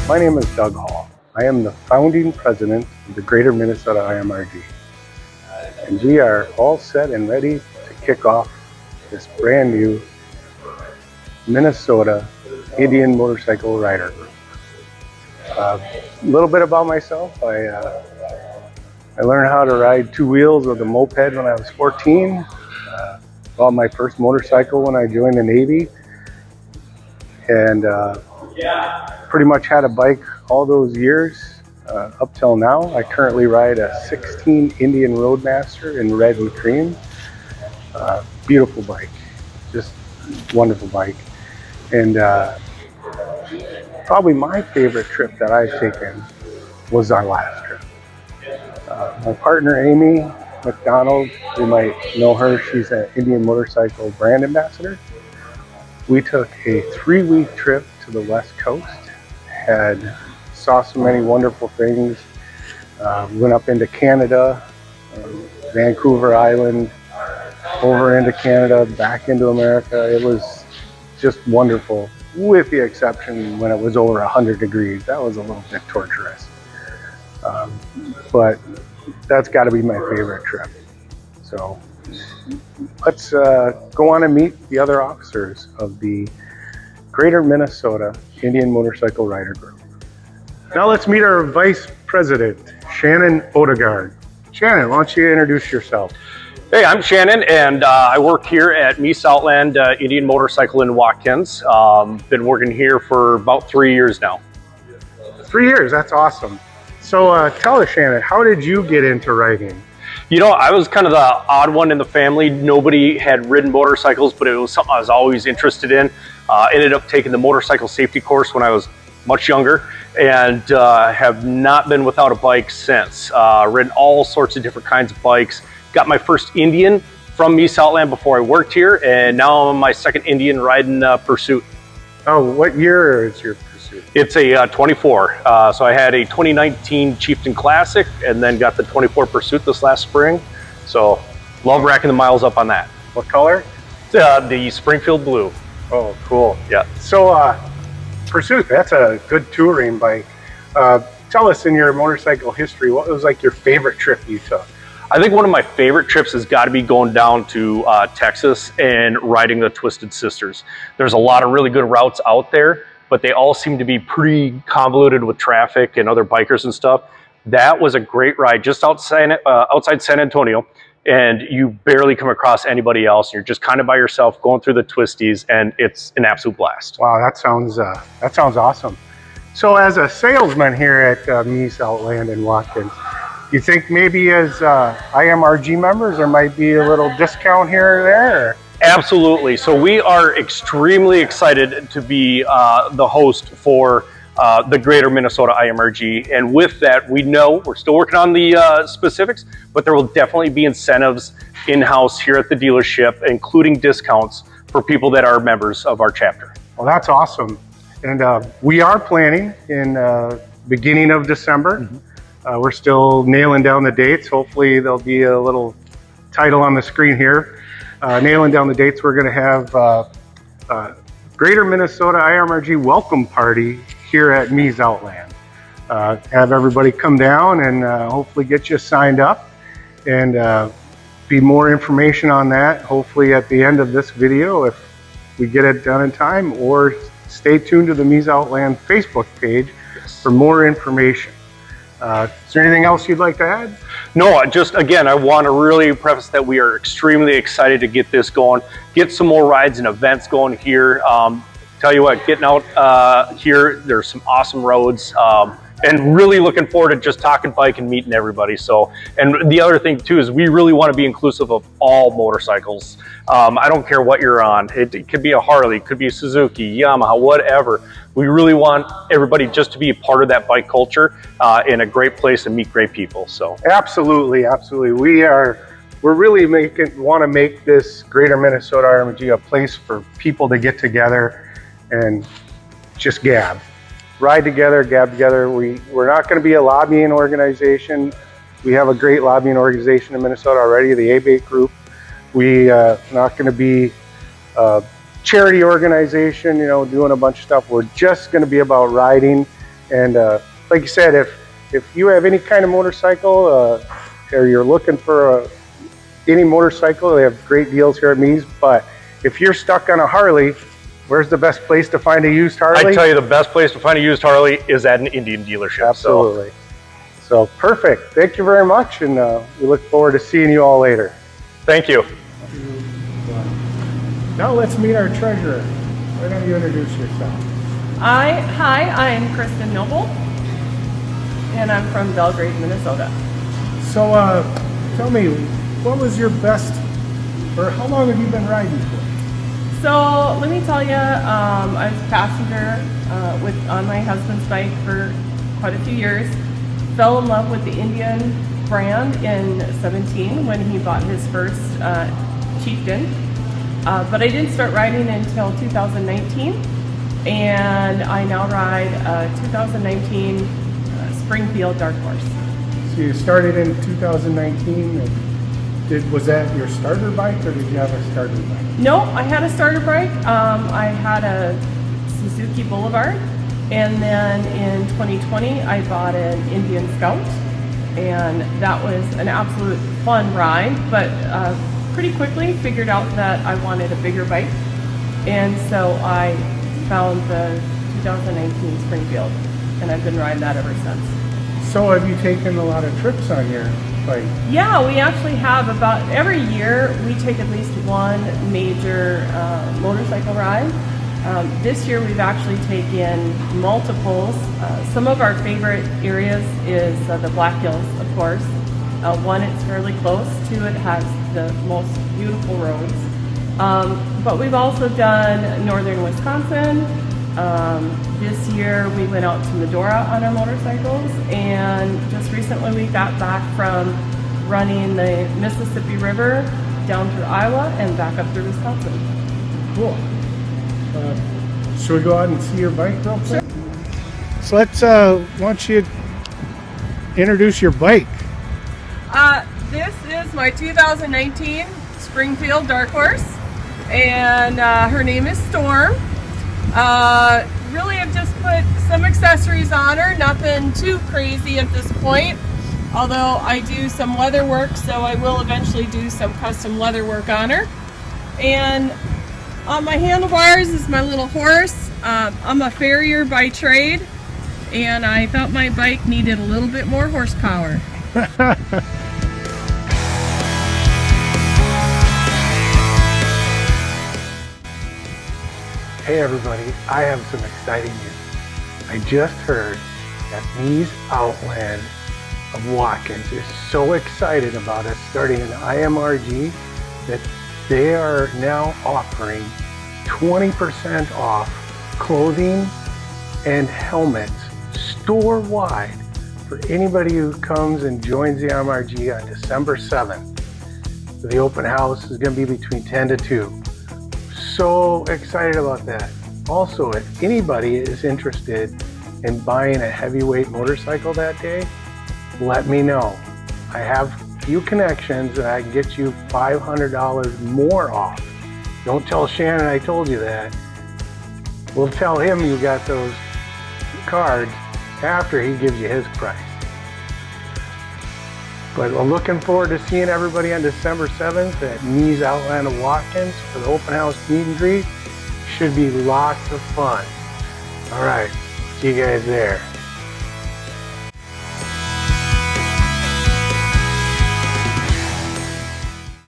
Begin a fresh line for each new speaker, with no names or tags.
My name is Doug Hall. I am the founding president of the Greater Minnesota IMRG. And we are all set and ready to kick off this brand new Minnesota Indian Motorcycle Rider Group. A little bit about myself. I learned how to ride two wheels with a moped when I was 14. Bought my first motorcycle when I joined the Navy. And pretty much had a bike all those years up till now. I currently ride a 16 Indian Roadmaster in red and cream. Beautiful bike, just wonderful bike. And probably my favorite trip that I've taken was our last trip. My partner Amy McDonald, you might know her, she's an Indian Motorcycle brand ambassador. We took a 3-week trip to the West Coast, saw so many wonderful things, went up into Canada, Vancouver Island, over into Canada, back into America. It was just wonderful, with the exception when it was over 100 degrees. That was a little bit torturous. But that's got to be my favorite trip. So let's go on and meet the other officers of the Greater Minnesota Indian Motorcycle Rider Group. Now let's meet our Vice President, Shannon Odegaard. Shannon, why don't you introduce yourself?
Hey, I'm Shannon, and I work here at Mies Outland Indian Motorcycle in Watkins. Been working here for about 3 years now.
3 years, that's awesome. So tell us, Shannon, how did you get into riding?
You know, I was kind of the odd one in the family. Nobody had ridden motorcycles, but it was something I was always interested in. Ended up taking the motorcycle safety course when I was much younger, and have not been without a bike since. Ridden all sorts of different kinds of bikes. Got my first Indian from Mies Outland before I worked here, and now I'm on my second Indian riding Pursuit.
Oh, what year is your Pursuit?
It's a 24. So I had a 2019 Chieftain Classic, and then got the 24 Pursuit this last spring. So love racking the miles up on that.
What color?
The Springfield Blue.
Oh, cool.
Yeah.
So Pursuit, that's a good touring bike. Tell us, in your motorcycle history, what was like your favorite trip you took?
I think one of my favorite trips has got to be going down to Texas and riding the Twisted Sisters. There's a lot of really good routes out there, but they all seem to be pretty convoluted with traffic and other bikers and stuff. That was a great ride just outside San Antonio, and you barely come across anybody else. You're just kind of by yourself going through the twisties, and it's an absolute blast.
Wow, that sounds awesome. So as a salesman here at Mies Outland in Watkins, you think maybe as IMRG members there might be a little discount here or there? Or?
Absolutely. So we are extremely excited to be the host for the Greater Minnesota IMRG. And with that, we know we're still working on the specifics, but there will definitely be incentives in-house here at the dealership, including discounts for people that are members of our chapter.
Well, that's awesome. And we are planning in beginning of December. Mm-hmm. We're still nailing down the dates. Hopefully there'll be a little title on the screen here. Nailing down the dates. We're going to have Greater Minnesota IMRG welcome party here at Mies Outland. Have everybody come down and hopefully get you signed up, and be more information on that hopefully at the end of this video if we get it done in time, or stay tuned to the Mies Outland Facebook page for more information. Is there anything else you'd like to add?
No, just again, I want to really preface that we are extremely excited to get this going, get some more rides and events going here. Tell you what, getting out here, there's some awesome roads, and really looking forward to just talking bike and meeting everybody. So, and the other thing too is we really want to be inclusive of all motorcycles. I don't care what you're on. It could be a Harley, could be a Suzuki, Yamaha, whatever. We really want everybody just to be a part of that bike culture, in a great place and meet great people. So
absolutely, absolutely. We're really want to make this Greater Minnesota IMRG a place for people to get together and just gab. Ride together, gab together. We're not going to be a lobbying organization. We have a great lobbying organization in Minnesota already, the ABATE group. We're not going to be a charity organization, you know, doing a bunch of stuff. We're just going to be about riding And like you said, if you have any kind of motorcycle or you're looking for any motorcycle, they have great deals here at Me's. But if you're stuck on a Harley, where's the best place to find a used Harley?
I tell you, the best place to find a used Harley is at an Indian dealership.
Absolutely. So perfect. Thank you very much, and we look forward to seeing you all later.
Thank you.
Now let's meet our treasurer. Why don't you introduce yourself?
Hi, I'm Kristen Noble, and I'm from Belgrade, Minnesota.
So tell me, what was your best, or how long have you been riding for?
So let me tell you, I was a passenger on my husband's bike for quite a few years. Fell in love with the Indian brand in 17 when he bought his first Chieftain. But I didn't start riding until 2019, and I now ride a 2019 Springfield Dark Horse.
So you started in 2019. Was that your starter bike, or did you have a starter bike?
No, I had a starter bike. I had a Suzuki Boulevard, and then in 2020 I bought an Indian Scout, and that was an absolute fun ride, but pretty quickly figured out that I wanted a bigger bike, and so I found the 2019 Springfield, and I've been riding that ever since.
So have you taken a lot of trips on your bike?
Yeah, we actually have about every year we take at least one major motorcycle ride. This year we've actually taken multiples. Some of our favorite areas is the Black Hills, of course. One, it's fairly close. Two, it has the most beautiful roads. But we've also done northern Wisconsin. This year we went out to Medora on our motorcycles, and just recently we got back from running the Mississippi River down through Iowa and back up through Wisconsin.
Cool. Should we go out and see your bike real quick? Sure. So let's, why don't you introduce your bike?
This is my 2019 Springfield Dark Horse, and her name is Storm. Really, I've just put some accessories on her, nothing too crazy at this point, although I do some leather work, so I will eventually do some custom leather work on her. And on my handlebars is my little horse. I'm a farrier by trade, and I thought my bike needed a little bit more horsepower.
Hey everybody, I have some exciting news. I just heard that Me's Outland of Watkins is so excited about us starting an IMRG that they are now offering 20% off clothing and helmets store-wide for anybody who comes and joins the IMRG on December 7th. So the open house is going to be between 10 to 2. So excited about that. Also, if anybody is interested in buying a heavyweight motorcycle that day, let me know. I have a few connections and I can get you $500 more off. Don't tell Shannon I told you that. We'll tell him you got those cards after he gives you his price. But I'm looking forward to seeing everybody on December 7th at Me's Outland of Watkins for the open house meet and greet. Should be lots of fun. All right, see you guys there.